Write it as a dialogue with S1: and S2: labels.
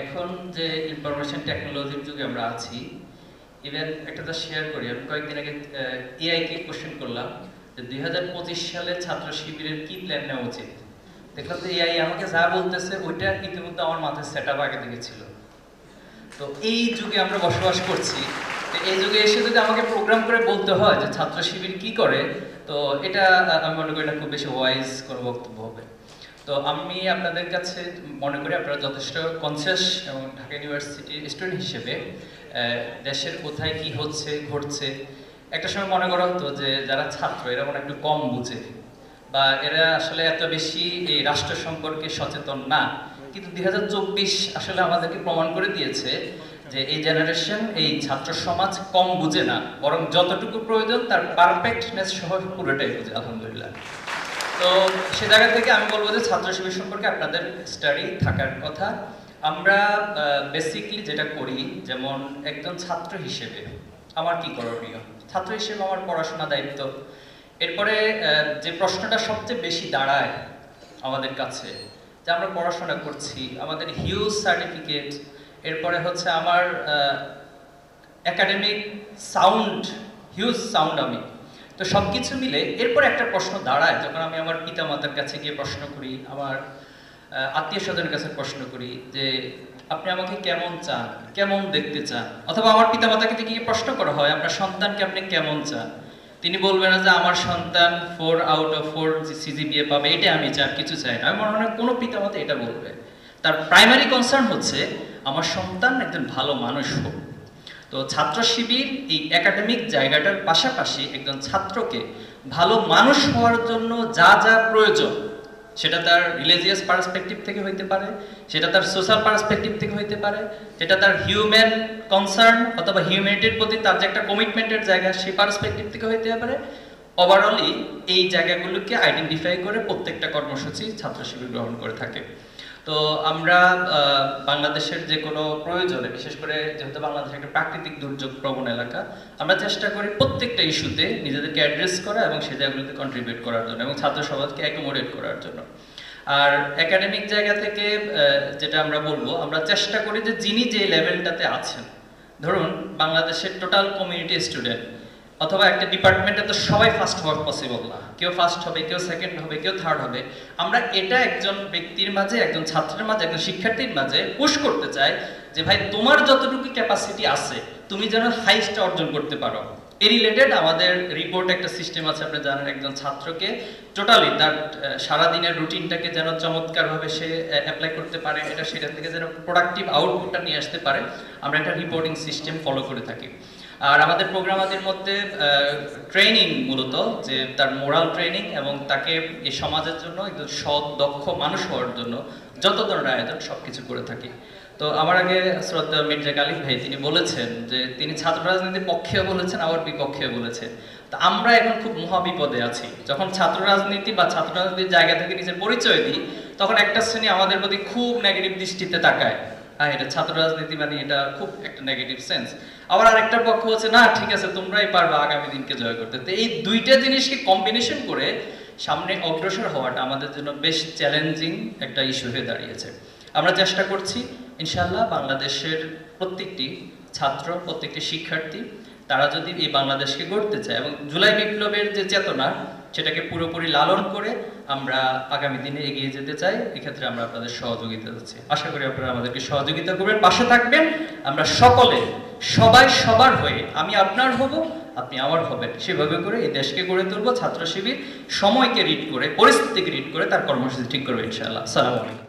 S1: এখন যে ইনফরমেশন টেকনোলজির যুগে আমরা আছি, ইভেন একটা শেয়ার করি, আমি কয়েকদিন আগে এআই কে কোশ্চেন করলাম যে 2025 সালে ছাত্র শিবিরের কি প্ল্যান নেওয়া উচিত। দেখলাম যে এআই আমাকে যা বলতেছে ওইটা ইতিমধ্যে আমার মাথায় সেট আপ আগে থেকে ছিল। তো এই যুগে আমরা বসবাস করছি, তো এই যুগে এসে যদি আমাকে প্রোগ্রাম করে বলতে হয় যে ছাত্র শিবির কি করে, তো এটা আমি মনে করি না খুব বেশি ওয়াইজ কোনো বক্তব্য হবে। তো আমি আপনাদের কাছে মনে করি আপনারা যথেষ্ট কনসিয়াস এবং ঢাকা ইউনিভার্সিটির স্টুডেন্ট হিসেবে দেশের কোথায় কি হচ্ছে ঘটছে, একটা সময় মনে করা হতো যে যারা ছাত্র এরা মনে একটু কম বুঝে বা এরা আসলে এত বেশি এই রাষ্ট্র সম্পর্কে সচেতন না, কিন্তু 2024 আসলে আমাদেরকে প্রমাণ করে দিয়েছে যে এই জেনারেশন, এই ছাত্র সমাজ কম বুঝে না, বরং যতটুকু প্রয়োজন তার পারফেক্টনেস সহ পুরোটাই বুঝে, আলহামদুলিল্লাহ। তো সে জায়গা থেকে আমি বলবো যে ছাত্র শিবির সম্পর্কে আপনাদের স্টাডি থাকার কথা। আমরা বেসিকলি যেটা করি, যেমন একজন ছাত্র হিসেবে আমার কি করণীয়, ছাত্র হিসেবে আমার পড়াশোনা দায়িত্ব। এরপরে যে প্রশ্নটা সবচেয়ে বেশি দাঁড়ায় আমাদের কাছে, যে আমরা পড়াশোনা করছি, আমাদের হিউজ সার্টিফিকেট, এরপরে হচ্ছে আমার একাডেমিক সাউন্ড, হিউজ সাউন্ড আমি, তো সব কিছু মিলে এরপর একটা প্রশ্ন দাঁড়ায় যখন আমি আমার পিতা মাতার কাছে গিয়ে প্রশ্ন করি, আমার আত্মীয় স্বজনের কাছে প্রশ্ন করি যে আপনি আমাকে কেমন চান, কেমন দেখতে চান, অথবা আমার পিতা মাতাকে গিয়ে প্রশ্ন করা হয় আপনার সন্তানকে আপনি কেমন চান, তিনি বলবেন না যে আমার সন্তান 4 আউট অফ 4 সিজিপিএ পাবে, এটা আমি চাই, কিছু চাই না। আমি মনে হয় কোনো পিতা মাতা এটা বলবে, তার প্রাইমারি কনসার্ন হচ্ছে আমার সন্তান একজন ভালো মানুষ হোক। তো ছাত্র শিবির এই একাডেমিক জায়গাটার পাশাপাশি একজন ছাত্রকে ভালো মানুষ হওয়ার জন্য যা যা প্রয়োজন, সেটা তার রিলিজিয়াস পার্সপেক্টিভ থেকে হইতে পারে, সেটা তার সোশ্যাল পার্সপেক্টিভ থেকে হইতে পারে, সেটা তার হিউম্যান কনসার্ন অথবা হিউম্যানিটির প্রতি তার যে একটা কমিটমেন্টের জায়গা সেই পার্সপেক্টিভ থেকে হইতে পারে। ওভারঅলি এই জায়গাগুলোকে আইডেন্টিফাই করে প্রত্যেকটা কর্মসূচি ছাত্র শিবির গ্রহণ করে থাকে। তো আমরা বাংলাদেশের যে কোনো প্রয়োজনে, বিশেষ করে যেহেতু বাংলাদেশ একটা প্রাকৃতিক দুর্যোগ প্রবণ এলাকা, আমরা চেষ্টা করি প্রত্যেকটা ইস্যুতে নিজেদেরকে অ্যাড্রেস করা এবং সেই জায়গাগুলোতে কন্ট্রিবিউট করার জন্য এবং ছাত্র সমাজকে অ্যাকোমোডেট করার জন্য। আর একাডেমিক জায়গা থেকে যেটা আমরা বলবো, আমরা চেষ্টা করি যে যিনি যে লেভেলটাতে আছেন, ধরুন বাংলাদেশের টোটাল কমিউনিটি স্টুডেন্ট অথবা একটা ডিপার্টমেন্টে তো সবাই ফার্স্ট হওয়া পসিবল না, কেউ ফার্স্ট হবে, কেউ সেকেন্ড হবে, কেউ থার্ড হবে। আমরা এটা একজন ব্যক্তির মাঝে, একজন ছাত্রের মাঝে, একজন শিক্ষার্থীর মাঝে পুশ করতে চাই যে ভাই তোমার যতটুকু ক্যাপাসিটি আছে তুমি যেন হাইস্ট অর্জন করতে পারো। এই রিলেটেড আমাদের রিপোর্ট একটা সিস্টেম আছে, আপনি জানেন, একজন ছাত্রকে টোটালি তার সারাদিনের রুটিনটাকে যেন চমৎকারভাবে সে অ্যাপ্লাই করতে পারে, এটা সেটা থেকে যেন প্রোডাক্টিভ আউটপুটটা নিয়ে আসতে পারে, আমরা একটা রিপোর্টিং সিস্টেম ফলো করে থাকি। আর আমাদের প্রোগ্রামাদের মধ্যে ট্রেনিং, মূলত যে তার মোরাল ট্রেনিং এবং তাকে এই সমাজের জন্য একজন সৎ দক্ষ মানুষ হওয়ার জন্য যত ধরনের আয়োজন সবকিছু করে থাকি। তো আমার আগে শ্রদ্ধা মির্জা গালিব ভাই তিনি বলেছেন যে তিনি ছাত্র রাজনীতির পক্ষেও বলেছেন আবার বিপক্ষেও বলেছেন। তো আমরা এখন খুব মহাবিপদে আছি, যখন ছাত্র রাজনীতি বা ছাত্র রাজনীতির জায়গা থেকে নিজের পরিচয় দিই, তখন একটা শ্রেণী আমাদের প্রতি খুব নেগেটিভ দৃষ্টিতে তাকায়, হ্যাঁ এটা ছাত্র রাজনীতি মানে এটা খুব একটা নেগেটিভ সেন্স। আবার আরেকটা পক্ষ হচ্ছে না ঠিক আছে তোমরাই পারবা আগামী দিনকে জয় করতে। তো এই দুইটা জিনিসকে কম্বিনেশন করে সামনে অগ্রসর হওয়াটা আমাদের জন্য বেশ চ্যালেঞ্জিং একটা ইস্যু হয়ে দাঁড়িয়েছে। আমরা চেষ্টা করছি ইনশাআল্লাহ বাংলাদেশের প্রত্যেকটি ছাত্র, প্রত্যেকটি শিক্ষার্থী, তারা যদি এই বাংলাদেশকে গড়তে চায় এবং জুলাই বিপ্লবের যে চেতনা সেটাকে পুরোপুরি লালন করে আমরা আগামী দিনে এগিয়ে যেতে চাই, এক্ষেত্রে আমরা আপনাদের সহযোগিতা দিচ্ছি। আশা করি আপনারা আমাদেরকে সহযোগিতা করবেন, পাশে থাকবেন। আমরা সকলে সবাই সবার হয়ে, আমি আপনার হব, আপনি আমার হবেন, সেভাবে করে এই দেশকে গড়ে তুলব। ছাত্র শিবির সময়কে রিড করে, পরিস্থিতিকে রিড করে তার কর্মসূচি ঠিক করবে ইনশাআল্লাহ। আসসালামু আলাইকুম।